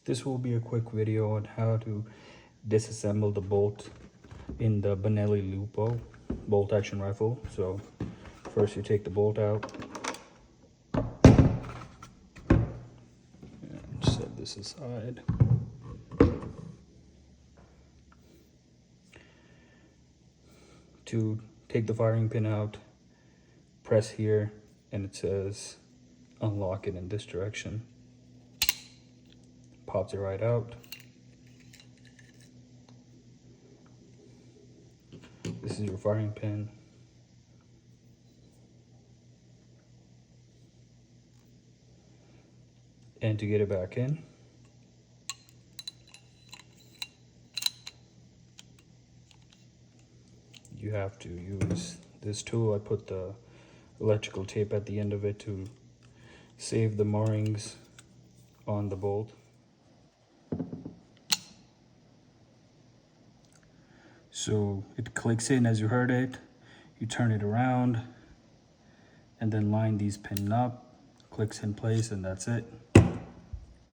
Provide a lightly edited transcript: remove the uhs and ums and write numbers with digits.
This will be a quick video on how to disassemble the bolt in the Benelli Lupo bolt action rifle. So first you take the bolt out and set this aside. To take the firing pin out, press here and it says unlock it in this direction. Pops it right out. This is your firing pin. And to get it back in, you have to use this tool. I put the electrical tape at the end of it to save the markings on the bolt. So it clicks in as you heard it. You turn it around and then line these pins up, clicks in place, and that's it.